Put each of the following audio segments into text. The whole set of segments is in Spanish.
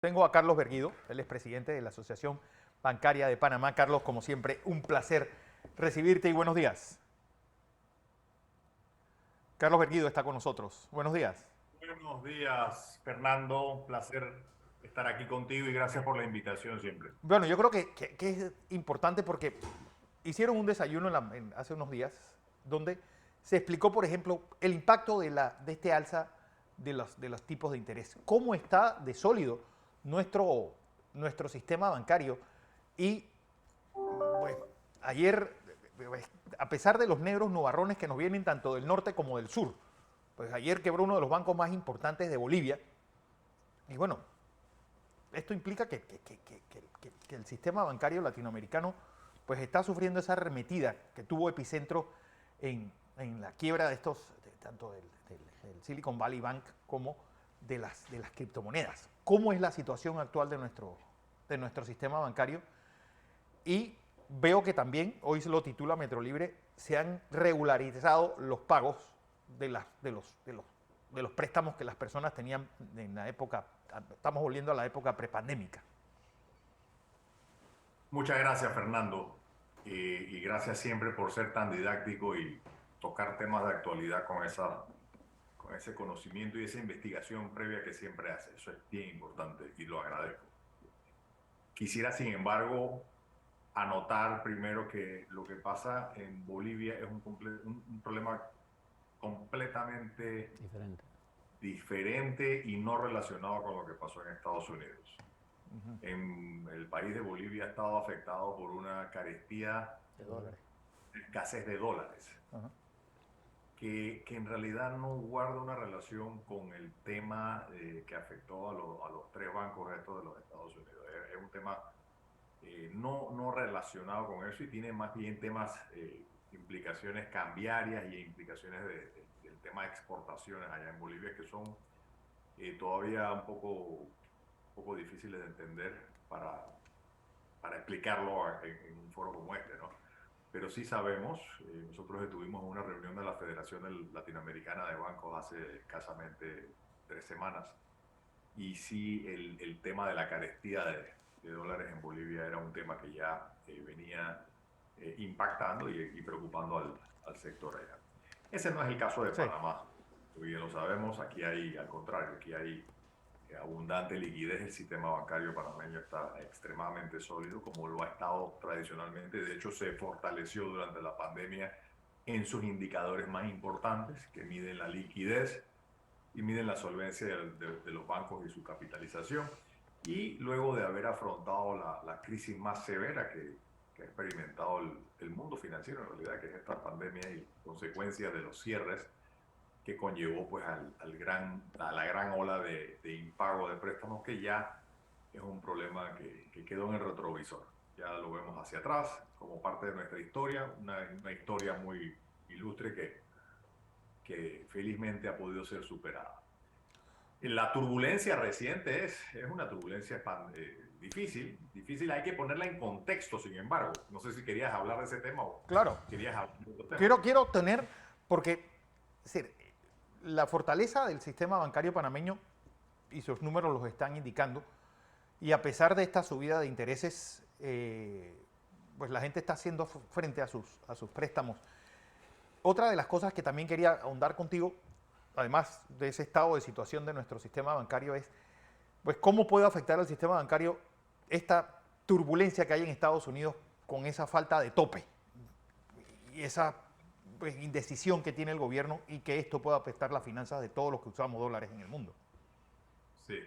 Tengo a Carlos Berguido, él es presidente de la Asociación Bancaria de Panamá. Carlos, como siempre, un placer recibirte y buenos días. Carlos Berguido está con nosotros. Buenos días. Buenos días, Fernando. Un placer estar aquí contigo y gracias por la invitación siempre. Bueno, yo creo que es importante porque hicieron un desayuno hace unos días donde se explicó, por ejemplo, el impacto de este alza de los tipos de interés. Cómo está de sólido nuestro sistema bancario. Y pues, ayer, pues, a pesar de los negros nubarrones que nos vienen tanto del norte como del sur, pues ayer quebró uno de los bancos más importantes de Bolivia. Y bueno, esto implica que el sistema bancario latinoamericano pues está sufriendo esa arremetida que tuvo epicentro en la quiebra de tanto del Silicon Valley Bank como de las criptomonedas. ¿Cómo es la situación actual de nuestro sistema bancario? Y veo que también, hoy se lo titula Metro Libre, se han regularizado los pagos de los préstamos que las personas tenían en la época, estamos volviendo a la época prepandémica. Muchas gracias, Fernando. Y gracias siempre por ser tan didáctico y tocar temas de actualidad con ese conocimiento y esa investigación previa que siempre hace. Eso es bien importante y lo agradezco. Quisiera, sin embargo, anotar primero que lo que pasa en Bolivia es un problema completamente Diferente. diferente y no relacionado con lo que pasó en Estados Unidos. En el país de Bolivia ha estado afectado por una carestía, De dólares. escasez de dólares, Ajá. que en realidad no guarda una relación con el tema que afectó a los tres bancos estos de los Estados Unidos. Es un tema no relacionado con eso y tiene más bien temas, implicaciones cambiarias y implicaciones del tema de exportaciones allá en Bolivia que son todavía un poco difíciles de entender para explicarlo en un foro como este, ¿no? Pero sí sabemos, nosotros estuvimos en una reunión de la Federación Latinoamericana de Bancos hace escasamente 3 semanas, y sí el tema de la carestía de dólares en Bolivia era un tema que ya venía impactando y preocupando al sector allá. Ese no es el caso de Sí. Panamá, muy bien lo sabemos, aquí hay, al contrario, aquí hay abundante liquidez. El sistema bancario panameño está extremadamente sólido, como lo ha estado tradicionalmente. De hecho, se fortaleció durante la pandemia en sus indicadores más importantes, que miden la liquidez y miden la solvencia de los bancos y su capitalización. Y luego de haber afrontado la crisis más severa que ha experimentado el mundo financiero, en realidad, que es esta pandemia y consecuencias de los cierres, que conllevó pues a la gran ola de impago de préstamos, que ya es un problema que quedó en el retrovisor. Ya lo vemos hacia atrás como parte de nuestra historia, una historia muy ilustre que felizmente ha podido ser superada. La turbulencia reciente es una turbulencia difícil, hay que ponerla en contexto, sin embargo. No sé si querías hablar de ese tema o Claro. querías hablar de otro tema. Quiero tener, porque es decir, la fortaleza del sistema bancario panameño, y sus números los están indicando, y a pesar de esta subida de intereses, pues la gente está haciendo frente a sus préstamos. Otra de las cosas que también quería ahondar contigo, además de ese estado de situación de nuestro sistema bancario, es pues cómo puede afectar al sistema bancario esta turbulencia que hay en Estados Unidos con esa falta de tope y esa pues, indecisión que tiene el gobierno, y que esto pueda afectar las finanzas de todos los que usamos dólares en el mundo. Sí.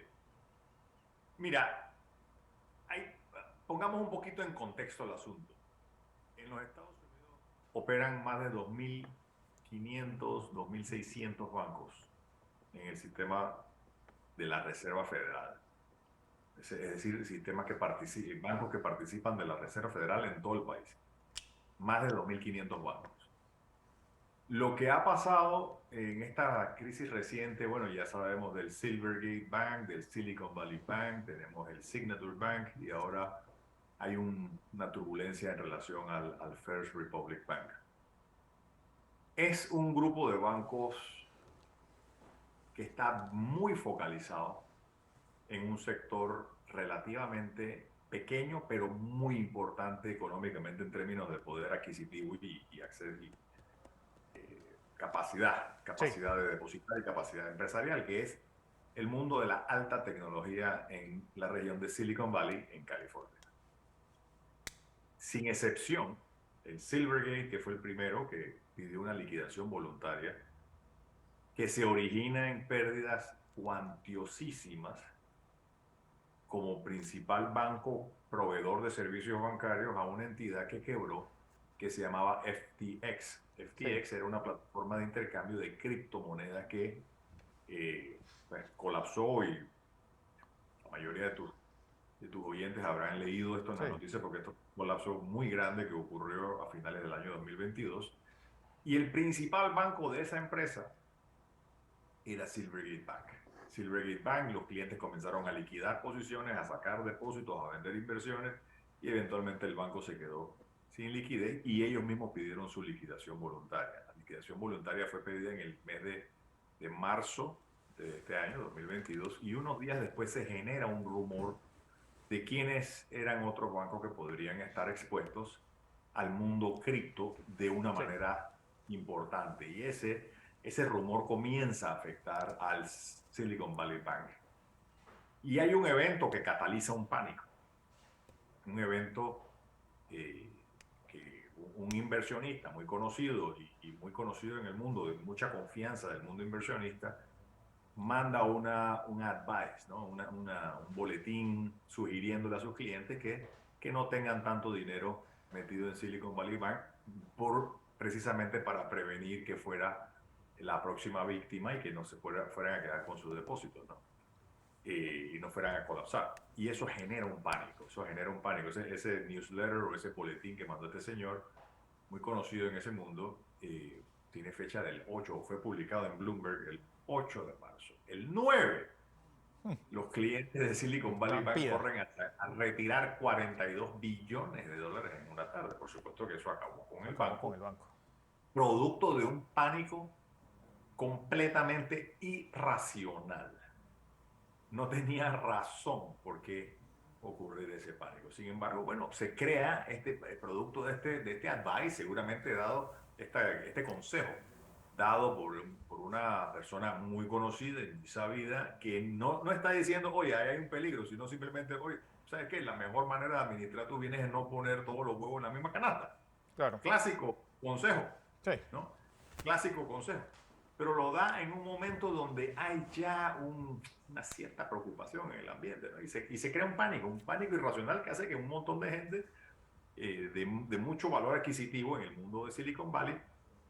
Mira, hay, pongamos un poquito en contexto el asunto. En los Estados Unidos operan más de 2.500, 2.600 bancos en el sistema de la Reserva Federal. Es decir, bancos que participan de la Reserva Federal en todo el país. Más de 2.500 bancos. Lo que ha pasado en esta crisis reciente, bueno, ya sabemos del Silvergate Bank, del Silicon Valley Bank, tenemos el Signature Bank y ahora hay una turbulencia en relación al First Republic Bank. Es un grupo de bancos que está muy focalizado en un sector relativamente pequeño, pero muy importante económicamente en términos de poder adquisitivo y acceso y capacidad, Sí, capacidad de depositar y capacidad empresarial, que es el mundo de la alta tecnología en la región de Silicon Valley, en California. Sin excepción, el Silvergate, que fue el primero que pidió una liquidación voluntaria, que se origina en pérdidas cuantiosísimas como principal banco proveedor de servicios bancarios a una entidad que quebró, que se llamaba FTX. sí, FTX era una plataforma de intercambio de criptomonedas que pues, colapsó y la mayoría de tus oyentes habrán leído esto en sí, las noticias porque esto fue un colapso muy grande que ocurrió a finales del año 2022. Y el principal banco de esa empresa era Silvergate Bank. Silvergate Bank, los clientes comenzaron a liquidar posiciones, a sacar depósitos, a vender inversiones y eventualmente el banco se quedó sin liquidez y ellos mismos pidieron su liquidación voluntaria. La liquidación voluntaria fue pedida en el mes de marzo de este año, 2022, y unos días después se genera un rumor de quiénes eran otros bancos que podrían estar expuestos al mundo cripto de una sí, manera importante. Y ese rumor comienza a afectar al Silicon Valley Bank. Y hay un evento que cataliza un pánico, un evento eh, que un inversionista muy conocido y muy conocido en el mundo, de mucha confianza del mundo inversionista, manda un advice, ¿no? Un boletín sugiriéndole a sus clientes que no tengan tanto dinero metido en Silicon Valley Bank precisamente para prevenir que fuera la próxima víctima y que no se fueran a quedar con sus depósitos, ¿no? Y no fueran a colapsar. Y eso genera un pánico, eso genera un pánico. Ese newsletter o ese boletín que mandó este señor, muy conocido en ese mundo, tiene fecha del 8, fue publicado en Bloomberg el 8 de marzo. El 9, los clientes de Silicon Valley Bank estampida. corren a retirar 42 billones de dólares en una tarde. Por supuesto que eso acabó con el Acabó con el banco, banco. producto de un pánico completamente irracional. No tenía razón por qué ocurrir ese pánico. Sin embargo, bueno, se crea este producto de este advice, seguramente dado este consejo, dado por una persona muy conocida y muy sabida, que no está diciendo, oye, ahí hay un peligro, sino simplemente, oye, ¿sabes qué? La mejor manera de administrar tus bienes es no poner todos los huevos en la misma canasta. Claro, Clásico consejo, sí, ¿no? Clásico consejo. Pero lo da en un momento donde hay ya una cierta preocupación en el ambiente, ¿no? Y se crea un pánico irracional que hace que un montón de gente de mucho valor adquisitivo en el mundo de Silicon Valley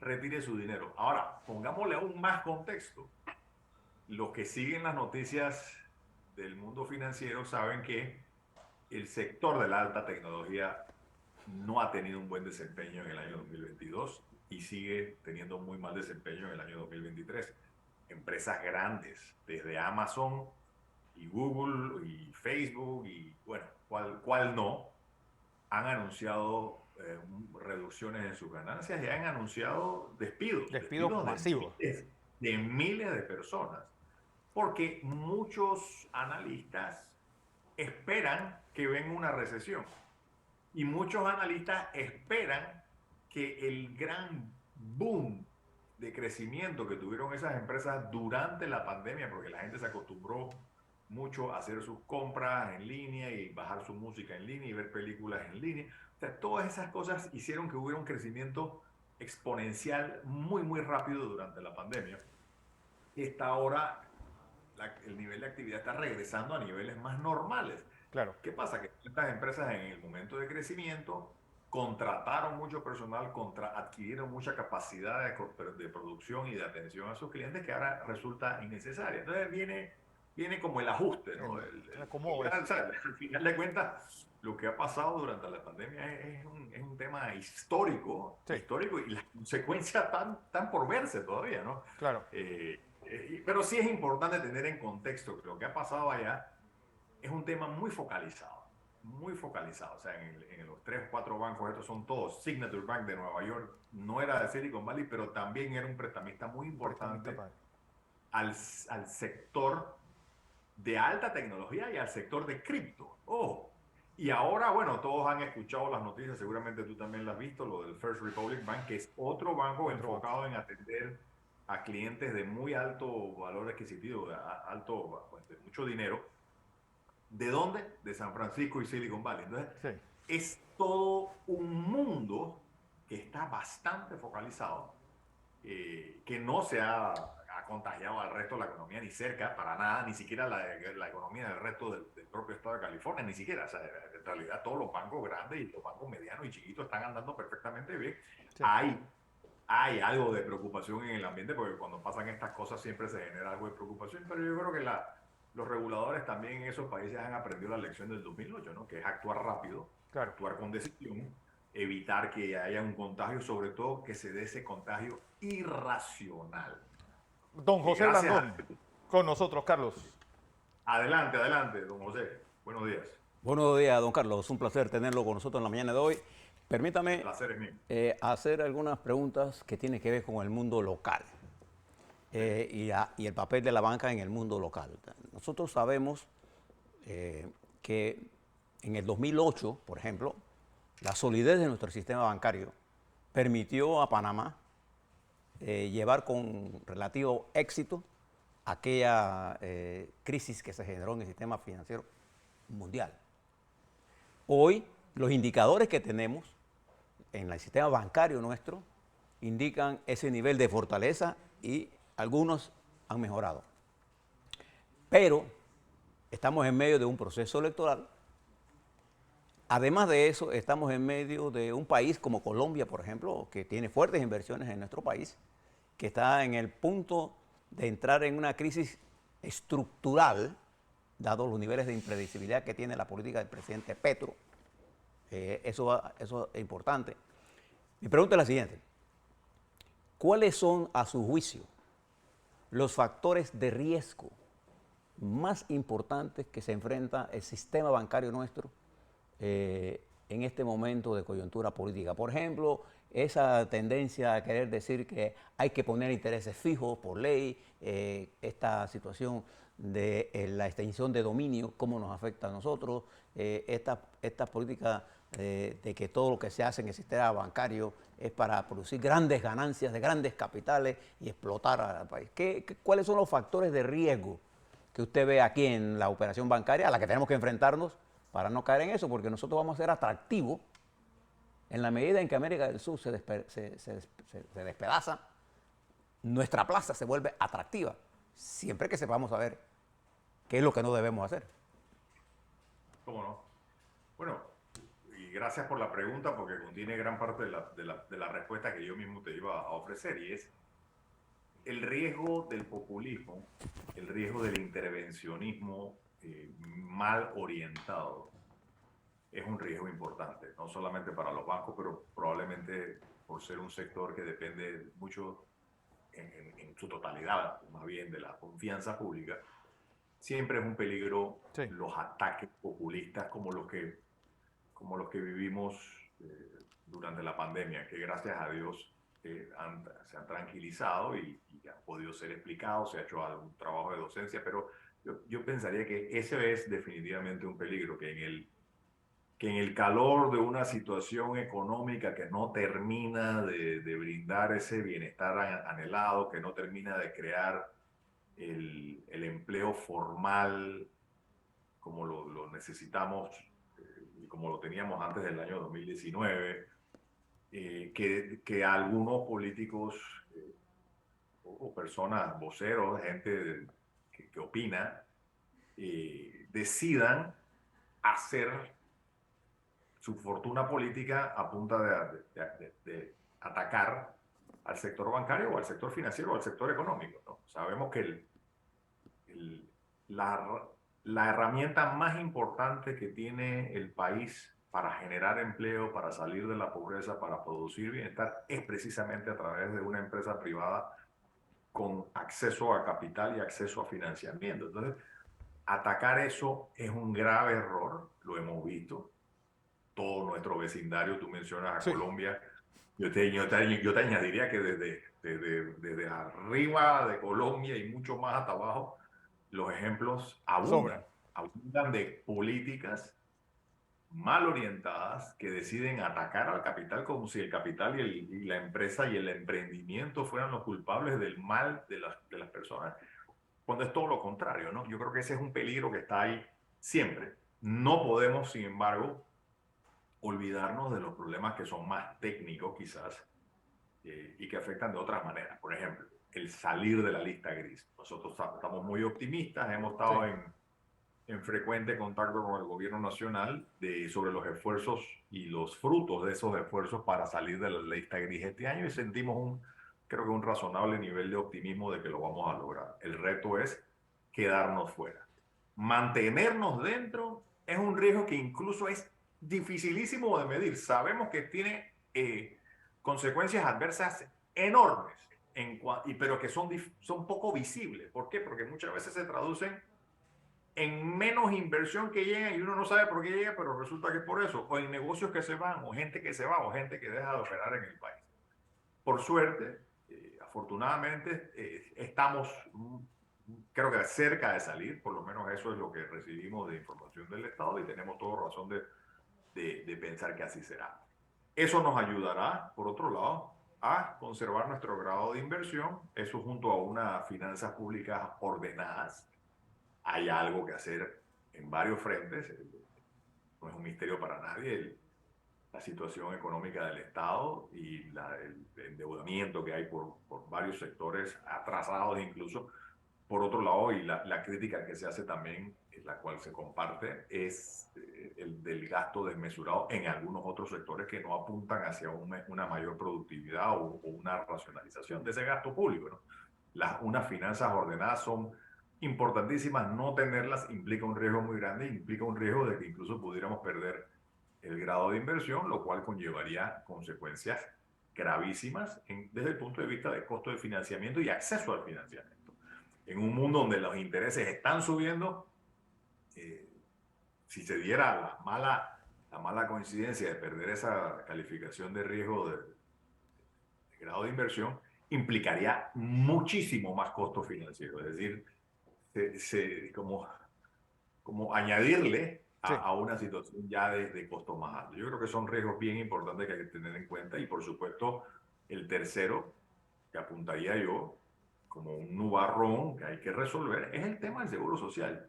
retire su dinero. Ahora, pongámosle aún más contexto. Los que siguen las noticias del mundo financiero saben que el sector de la alta tecnología no ha tenido un buen desempeño en el año 2022 y sigue teniendo muy mal desempeño en el año 2023. Empresas grandes, desde Amazon y Google y Facebook y bueno, cuál no, han anunciado reducciones en sus ganancias y han anunciado despidos, despidos despidos masivos. de miles de personas, porque muchos analistas esperan que venga una recesión. Y muchos analistas esperan que el gran boom de crecimiento que tuvieron esas empresas durante la pandemia, porque la gente se acostumbró mucho a hacer sus compras en línea y bajar su música en línea y ver películas en línea. O sea, todas esas cosas hicieron que hubiera un crecimiento exponencial muy, muy rápido durante la pandemia. Y está ahora el nivel de actividad está regresando a niveles más normales. Claro, ¿Qué pasa? Que estas empresas en el momento de crecimiento contrataron mucho personal, adquirieron mucha capacidad de producción y de atención a sus clientes que ahora resulta innecesaria. Entonces viene como el ajuste, ¿no? el acomodo es. O sea, al final de cuentas, lo que ha pasado durante la pandemia es un tema histórico, Sí, histórico y las consecuencias están por verse todavía, ¿no? claro, Pero sí es importante tener en contexto que lo que ha pasado allá es un tema muy focalizado, muy focalizado. O sea, en los 3 o 4 bancos, estos son todos. Signature Bank de Nueva York no era de Silicon Valley, pero también era un prestamista muy un prestamista importante para. al sector de alta tecnología y al sector de cripto. Oh. Y ahora, bueno, todos han escuchado las noticias, seguramente tú también las has visto, lo del First Republic Bank, que es otro banco Otro banco. enfocado en atender a clientes de muy alto valor adquisitivo, alto, pues, de mucho dinero. ¿De dónde? De San Francisco y Silicon Valley. Entonces, Sí, es todo un mundo que está bastante focalizado, que no se ha contagiado al resto de la economía ni cerca, para nada, ni siquiera la economía del resto del propio estado de California, ni siquiera. O sea, en realidad todos los bancos grandes y los bancos medianos y chiquitos están andando perfectamente bien. sí. Hay algo de preocupación en el ambiente, porque cuando pasan estas cosas siempre se genera algo de preocupación, pero yo creo que los reguladores también en esos países han aprendido la lección del 2008, ¿no? Que es actuar rápido, Claro. actuar con decisión, evitar que haya un contagio, sobre todo que se dé ese contagio irracional. Don Que José gracias Blandón, con nosotros, Carlos. Adelante, adelante, don José. Buenos días. Buenos días, don Carlos. Un placer tenerlo con nosotros en la mañana de hoy. El Permítame placer es mío. hacer algunas preguntas que tienen que ver con el mundo local y el papel de la banca en el mundo local. Nosotros sabemos que en el 2008, por ejemplo, la solidez de nuestro sistema bancario permitió a Panamá llevar con relativo éxito aquella crisis que se generó en el sistema financiero mundial. Hoy, los indicadores que tenemos en el sistema bancario nuestro indican ese nivel de fortaleza y algunos han mejorado. Pero estamos en medio de un proceso electoral. Además de eso, estamos en medio de un país como Colombia, por ejemplo, que tiene fuertes inversiones en nuestro país, que está en el punto de entrar en una crisis estructural, dado los niveles de impredecibilidad que tiene la política del presidente Petro. Eso es importante. Mi pregunta es la siguiente. ¿Cuáles son, a su juicio, los factores de riesgo más importantes que se enfrenta el sistema bancario nuestro en este momento de coyuntura política? Por ejemplo, esa tendencia a querer decir que hay que poner intereses fijos por ley, esta situación de la extensión de dominio, cómo nos afecta a nosotros, esta política de que todo lo que se hace en el sistema bancario es para producir grandes ganancias de grandes capitales y explotar al país. ¿Cuáles son los factores de riesgo que usted ve aquí en la operación bancaria a la que tenemos que enfrentarnos para no caer en eso? Porque nosotros vamos a ser atractivos en la medida en que América del Sur se despedaza, nuestra plaza se vuelve atractiva, siempre que sepamos saber qué es lo que no debemos hacer. ¿Cómo no? Bueno, y gracias por la pregunta, porque contiene gran parte de la respuesta que yo mismo te iba a ofrecer, y es el riesgo del populismo, el riesgo del intervencionismo mal orientado. Es un riesgo importante, no solamente para los bancos, pero probablemente por ser un sector que depende mucho en su totalidad, más bien, de la confianza pública. Siempre es un peligro Sí. los ataques populistas como los que vivimos durante la pandemia, que gracias a Dios se han tranquilizado y han podido ser explicados, se ha hecho algún trabajo de docencia, pero yo pensaría que ese es definitivamente un peligro, que en el calor de una situación económica que no termina de brindar ese bienestar anhelado, que no termina de crear el empleo formal como lo necesitamos y como lo teníamos antes del año 2019, que algunos políticos o personas, voceros, gente que opina, decidan hacer su fortuna política a punta de atacar al sector bancario o al sector financiero o al sector económico, ¿no? Sabemos que la herramienta más importante que tiene el país para generar empleo, para salir de la pobreza, para producir bienestar, es precisamente a través de una empresa privada con acceso a capital y acceso a financiamiento. Entonces, atacar eso es un grave error, lo hemos visto. Todo nuestro vecindario, tú mencionas a Sí. Colombia, yo te añadiría que desde arriba de Colombia y mucho más hasta abajo, los ejemplos Sobran. abundan de políticas mal orientadas que deciden atacar al capital como si el capital y la empresa y el emprendimiento fueran los culpables del mal de las personas, cuando es todo lo contrario, ¿no? Yo creo que ese es un peligro que está ahí siempre. No podemos, sin embargo, olvidarnos de los problemas que son más técnicos quizás y que afectan de otras maneras. Por ejemplo, el salir de la lista gris. Nosotros estamos muy optimistas, hemos Sí. estado en frecuente contacto con el gobierno nacional sobre los esfuerzos y los frutos de esos esfuerzos para salir de la lista gris este año y sentimos creo que un razonable nivel de optimismo de que lo vamos a lograr. El reto es quedarnos fuera. Mantenernos dentro es un riesgo que incluso es dificilísimo de medir. Sabemos que tiene consecuencias adversas enormes, pero que son poco visibles. ¿Por qué? Porque muchas veces se traducen en menos inversión que llega y uno no sabe por qué llega, pero resulta que es por eso, o en negocios que se van, o gente que se va, o gente que deja de operar en el país. Por suerte, afortunadamente, estamos, creo que cerca de salir, por lo menos eso es lo que recibimos de información del Estado y tenemos toda razón de pensar que así será. Eso nos ayudará, por otro lado, a conservar nuestro grado de inversión, eso junto a unas finanzas públicas ordenadas. Hay algo que hacer en varios frentes, no es un misterio para nadie la situación económica del Estado y el endeudamiento que hay por varios sectores atrasados incluso. Por otro lado, y la crítica que se hace también, la cual se comparte, es el del gasto desmesurado en algunos otros sectores que no apuntan hacia una mayor productividad o una racionalización de ese gasto público, ¿no? Unas finanzas ordenadas son importantísimas, no tenerlas implica un riesgo muy grande, implica un riesgo de que incluso pudiéramos perder el grado de inversión, lo cual conllevaría consecuencias gravísimas desde el punto de vista de costo de financiamiento y acceso al financiamiento. En un mundo donde los intereses están subiendo, si se diera la mala coincidencia de perder esa calificación de riesgo de grado de inversión, implicaría muchísimo más costo financiero. Es decir, como añadirle Sí. a una situación ya de costo más alto. Yo creo que son riesgos bien importantes que hay que tener en cuenta y por supuesto el tercero que apuntaría yo como un nubarrón que hay que resolver es el tema del seguro social.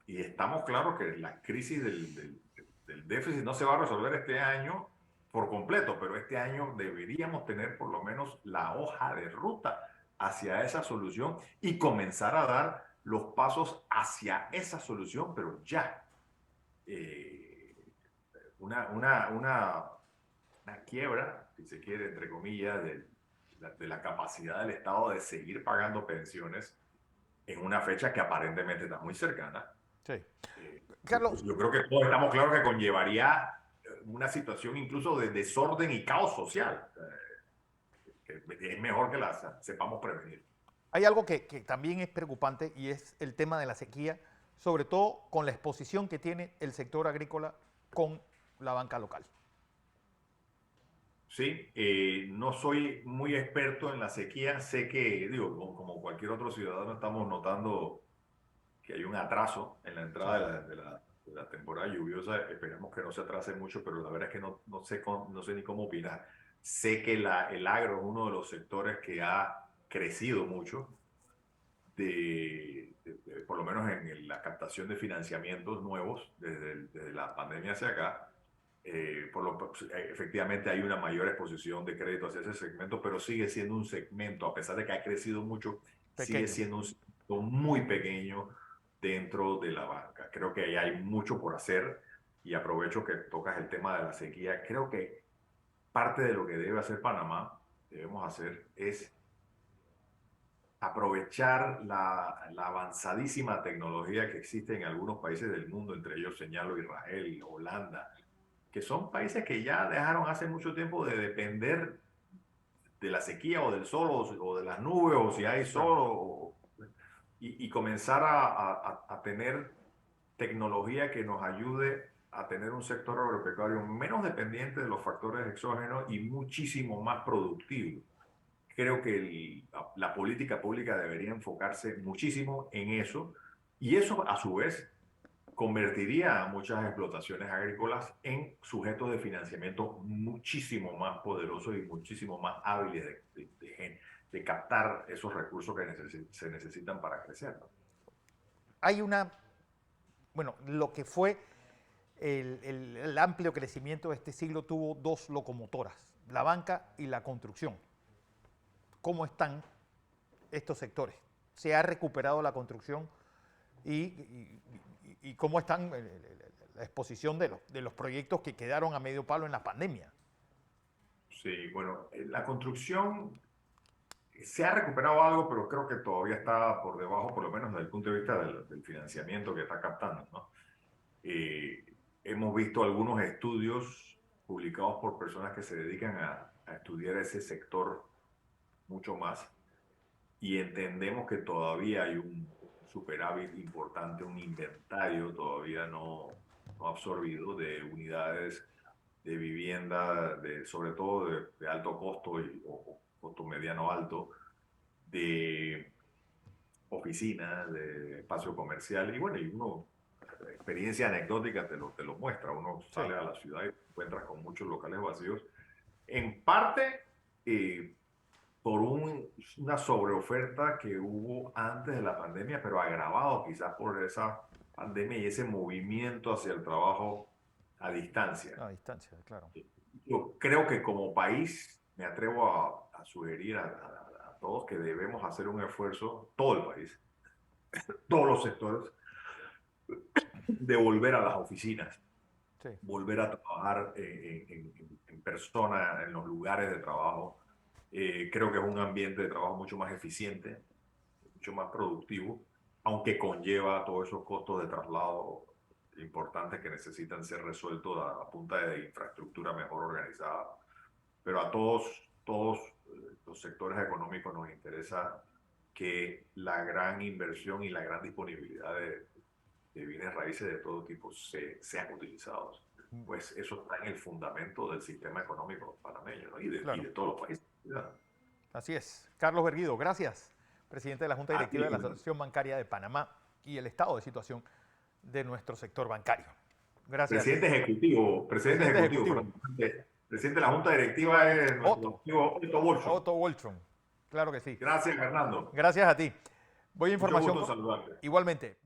Y estamos claros que la crisis del déficit no se va a resolver este año por completo, pero este año deberíamos tener por lo menos la hoja de ruta hacia esa solución y comenzar a dar los pasos hacia esa solución, pero ya. Eh, una quiebra, si se quiere, entre comillas, de la capacidad del Estado de seguir pagando pensiones en una fecha que aparentemente está muy cercana. Sí. Carlos, Yo creo que todos estamos claros que conllevaría una situación incluso de desorden y caos social, que es mejor que las sepamos prevenir. hay algo que también es preocupante y es el tema de la sequía, sobre todo con la exposición que tiene el sector agrícola con la banca local. Sí, no soy muy experto en la sequía, sé que, digo, como cualquier otro ciudadano estamos notando que hay un atraso en la Sí. entrada de la temporada lluviosa, esperemos que no se atrase mucho, pero la verdad es que no sé ni cómo opinar. Sé que el agro es uno de los sectores que ha crecido mucho, por lo menos en la captación de financiamientos nuevos desde la pandemia hacia acá. Efectivamente hay una mayor exposición de crédito hacia ese segmento, pero sigue siendo un segmento, a pesar de que ha crecido mucho, sigue Pequeño. siendo un segmento muy pequeño dentro de la banca. Creo que ahí hay mucho por hacer y aprovecho que tocas el tema de la sequía. Creo que parte de lo que debe hacer Panamá, debemos hacer, es aprovechar la avanzadísima tecnología que existe en algunos países del mundo, entre ellos señalo Israel, Holanda, que son países que ya dejaron hace mucho tiempo de depender de la sequía o del sol o de las nubes o si hay Claro. sol y comenzar a tener tecnología que nos ayude a tener un sector agropecuario menos dependiente de los factores exógenos y muchísimo más productivo. Creo que la política pública debería enfocarse muchísimo en eso Y eso, a su vez, convertiría a muchas explotaciones agrícolas en sujetos de financiamiento muchísimo más poderosos y muchísimo más hábiles de captar esos recursos que se necesitan para crecer, ¿no? Hay bueno, lo que fue el amplio crecimiento de este siglo tuvo dos locomotoras, la banca y la construcción. ¿Cómo están estos sectores? ¿Se ha recuperado la construcción y cómo están la exposición de los proyectos que quedaron a medio palo en la pandemia? Sí, bueno, la construcción se ha recuperado algo, pero creo que todavía está por debajo, por lo menos desde el punto de vista del financiamiento que está captando, ¿no? Eh, Hemos visto algunos estudios publicados por personas que se dedican a estudiar ese sector mucho más y entendemos que todavía hay un superávit importante, un inventario todavía no absorbido de unidades de vivienda, sobre todo de alto costo o costo mediano alto, de oficinas, de espacio comercial. Y bueno, y uno, experiencia anecdótica te lo muestra. Uno Sí, sale a la ciudad y se encuentra con muchos locales vacíos. En parte, eh, por una sobreoferta que hubo antes de la pandemia, pero agravado quizás por esa pandemia y ese movimiento hacia el trabajo a distancia. a distancia, claro. Yo creo que como país me atrevo a sugerir a todos que debemos hacer un esfuerzo, todo el país, todos los sectores, de volver a las oficinas, Sí. volver a trabajar en persona, en los lugares de trabajo. Creo que es un ambiente de trabajo mucho más eficiente, mucho más productivo, aunque conlleva todos esos costos de traslado importantes que necesitan ser resueltos a punta de infraestructura mejor organizada. Pero a todos los sectores económicos nos interesa que la gran inversión y la gran disponibilidad de bienes raíces de todo tipo sean utilizados. Pues eso está en el fundamento del sistema económico panameño, ¿no? Y Claro, de todos los países, ¿verdad? así es. Carlos Berguido, gracias, presidente de la Junta A ti, Directiva de la Asociación Bancaria de Panamá y el estado de situación de nuestro sector bancario. Gracias. presidente Presidente ejecutivo, ejecutivo, presidente de la Junta Directiva es nuestro Otto, amigo Otto Wolfson. Otto Wolfson. Claro que sí. Gracias, Fernando. Gracias a ti. Voy a Mucho información. gusto saludarte. Igualmente.